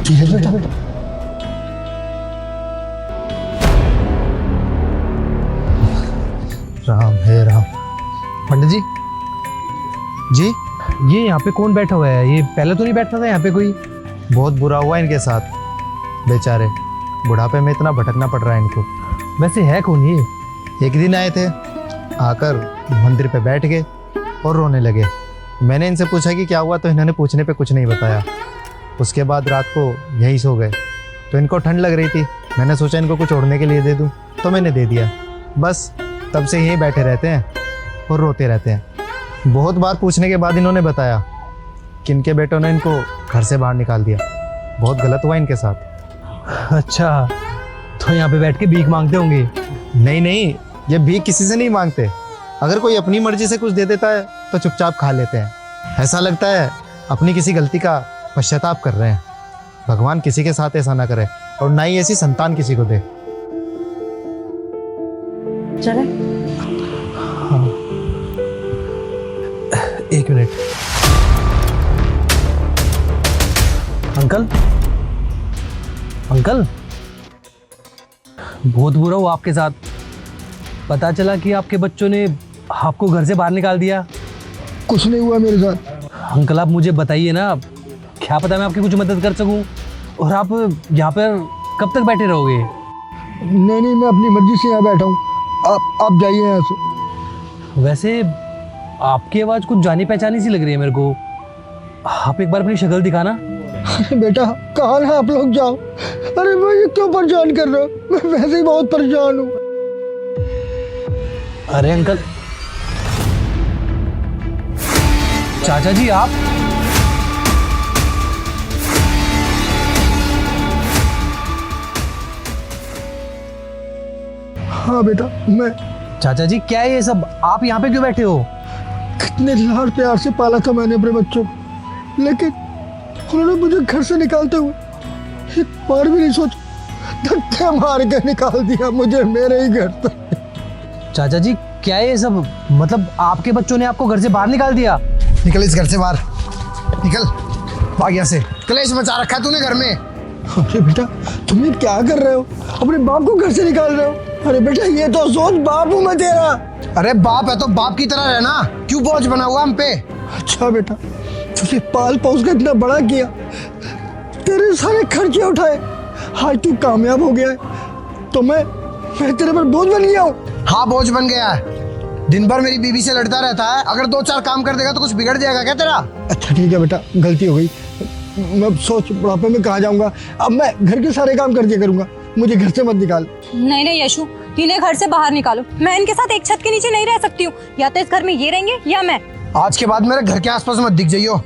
धीरे बेटा बेटा। राम है राम। पंडित जी जी, ये यहाँ पे कौन बैठा हुआ है? ये पहले तो नहीं बैठता था यहाँ पे कोई। बहुत बुरा हुआ इनके साथ, बेचारे बुढ़ापे में इतना भटकना पड़ रहा है इनको। वैसे है कौन ये? एक दिन आए थे, आकर मंदिर पे बैठ गए और रोने लगे। मैंने इनसे पूछा कि क्या हुआ, तो इन्होंने पूछने पे कुछ नहीं बताया। उसके बाद रात को यहीं सो गए। तो इनको ठंड लग रही थी, मैंने सोचा इनको कुछ ओढ़ने के लिए दे दूं, तो मैंने दे दिया। बस तब से यहीं बैठे रहते हैं और रोते रहते हैं। बहुत बार पूछने के बाद इन्होंने बताया कि इनके बेटों ने इनको घर से बाहर निकाल दिया। बहुत गलत हुआ इनके साथ। अच्छा, तो यहाँ पे बैठ के भीख मांगते होंगे? नहीं नहीं, ये भीख किसी से नहीं मांगते। अगर कोई अपनी मर्जी से कुछ दे देता है तो चुपचाप खा लेते हैं। ऐसा लगता है अपनी किसी गलती का पश्चाताप कर रहे हैं। भगवान किसी के साथ ऐसा ना करे और ना ही ऐसी संतान किसी को दे। चले। हाँ, एक मिनट। अंकल, अंकल, बहुत बुरा हुआ आपके साथ। पता चला कि आपके बच्चों ने आपको घर से बाहर निकाल दिया। कुछ नहीं हुआ मेरे साथ। अंकल आप मुझे बताइए ना, क्या पता मैं आपकी कुछ मदद कर सकूं। और आप यहाँ पर कब तक बैठे रहोगे? नहीं, मैं अपनी मर्जी से यहाँ बैठा हूँ। आप जाइए यहाँ से। वैसे आपकी आवाज़ कुछ जानी पहचानी सी लग रही है मेरे को। आप एक बार अपनी शक्ल दिखाना। अरे बेटा, कहाँ है आप लोग, जाओ। अरे मुझे क्यों परेशान कर रहे हो? मैं वैसे ही बहुत परेशान हूँ। अरे अंकल, चाचा जी आप? हाँ बेटा, मैं। चाचा जी क्या है ये सब? आप यहाँ पे क्यों बैठे हो? कितने लाड प्यार से पाला था मैंने अपने बच्चों को, लेकिन उन्होंने मुझे घर से निकालते हुए एक बार भी नहीं सोचा। धक्के मार के निकाल दिया मुझे मेरे ही घर तक। चाचा जी क्या है ये सब? मतलब आपके बच्चों ने आपको घर से बाहर निकाल दिया? निकल इस घर से बाहर, निकल भाग यहाँ से। कलेश मचा रखा है तूने घर में। अरे बेटा, तुम ये क्या कर रहे हो? अपने बाप को घर से निकाल रहे हो? अरे बेटा, ये तो सोच, बाप हूं मैं तेरा। अरे बाप है तो बाप की तरह रहना, क्यों बोझ बना हुआ हम पे? अच्छा बेटा, तुझे पाल पोस कर इतना बड़ा किया, तेरे सारे खर्चे उठाए, आज तू कामयाब हो गया है तो मैं तेरे पर बोझ बन गया हूँ। हाँ बोझ बन गया है। दिन भर मेरी बीवी से लड़ता रहता है, अगर 2-4 काम कर देगा तो कुछ बिगड़ जाएगा क्या तेरा? अच्छा ठीक है बेटा, गलती हो गई। मैं सोच बुढ़ापे में कहाँ जाऊंगा, अब मैं घर के सारे काम कर दिया करूंगा। मुझे घर से मत निकाल। नहीं नहीं यशु, इन्हें घर से बाहर निकालो। मैं इनके साथ एक छत के नीचे नहीं रह सकती हूँ। या तो इस घर में ये रहेंगे या मैं। आज के बाद मेरे घर के आसपास मत दिख जाइयो।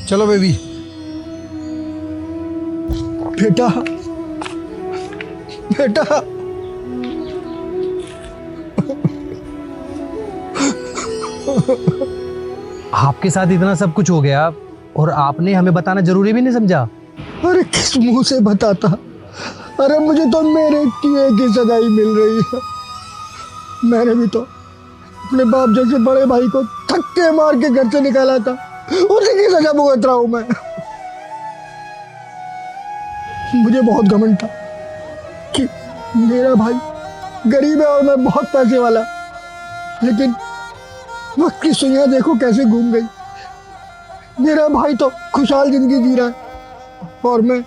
चलो बेबी। बेटा, बेटा, आपके साथ इतना सब कुछ हो गया और आपने हमें बताना जरूरी भी नहीं समझा? अरे किस मुंह से बताता? अरे मुझे तो मेरे किए की सजा ही मिल रही है। मैंने भी तो अपने बाप जैसे बड़े भाई को धक्के मार के घर से निकाला था, उसी की सजा भुगत रहा हूं मैं। मुझे बहुत घमंड था कि मेरा भाई गरीब है और मैं बहुत पैसे वाला, लेकिन वक्त की सुइयां देखो कैसे घूम गई। मेरा भाई तो खुशहाल जिंदगी जी रहा है और मैं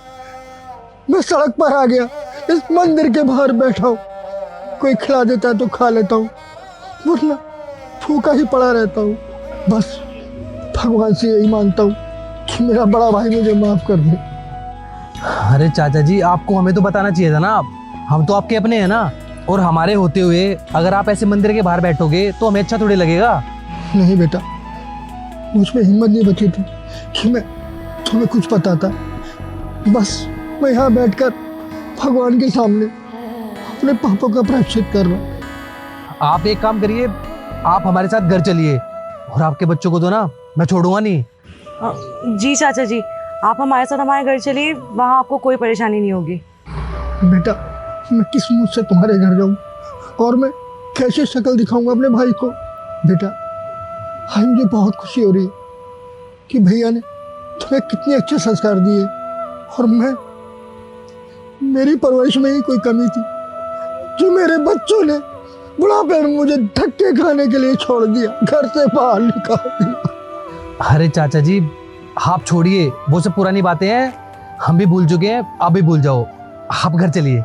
सड़क पर आ गया, इस मंदिर के बाहर बैठा हूँ। कोई खिला देता है तो खा लेता हूँ, वरना भूखा ही पड़ा रहता हूँ। बस भगवान से यही मांगता हूँ कि मेरा बड़ा भाई मुझे माफ कर दे। अरे चाचा जी, आपको हमें तो बताना चाहिए था ना। हम तो आपके अपने हैं ना, और हमारे होते हुए अगर आप ऐसे मंदिर के बाहर बैठोगे तो हमें अच्छा थोड़ी लगेगा। नहीं बेटा, मुझ में हिम्मत नहीं बची थी कि मैं तुम्हें कुछ बताता। बस मैं यहाँ बैठकर भगवान के सामने अपने पापों का प्रायश्चित कर रहा हूँ। आप एक काम करिए, आप हमारे साथ घर चलिए और आपके बच्चों को तो ना मैं छोड़ूंगा नहीं। जी चाचा जी, आप हमारे साथ हमारे घर चलिए, वहाँ आपको कोई परेशानी नहीं होगी। बेटा, मैं किस मुंह से तुम्हारे घर जाऊँ और मैं कैसे शक्ल दिखाऊंगा अपने भाई को? बेटा, आज मुझे बहुत खुशी हो रही है कि भैया ने तुम्हें कितने अच्छे संस्कार दिए और मैं मेरी परवरिश में ही कोई कमी थी जो मेरे बच्चों ने बुढ़ापे में मुझे धक्के खाने के लिए छोड़ दिया, घर से बाहर निकाल दिया। अरे चाचा जी आप छोड़िए, वो सब पुरानी बातें हैं, हम भी भूल चुके हैं, आप भी भूल जाओ, आप घर चलिए।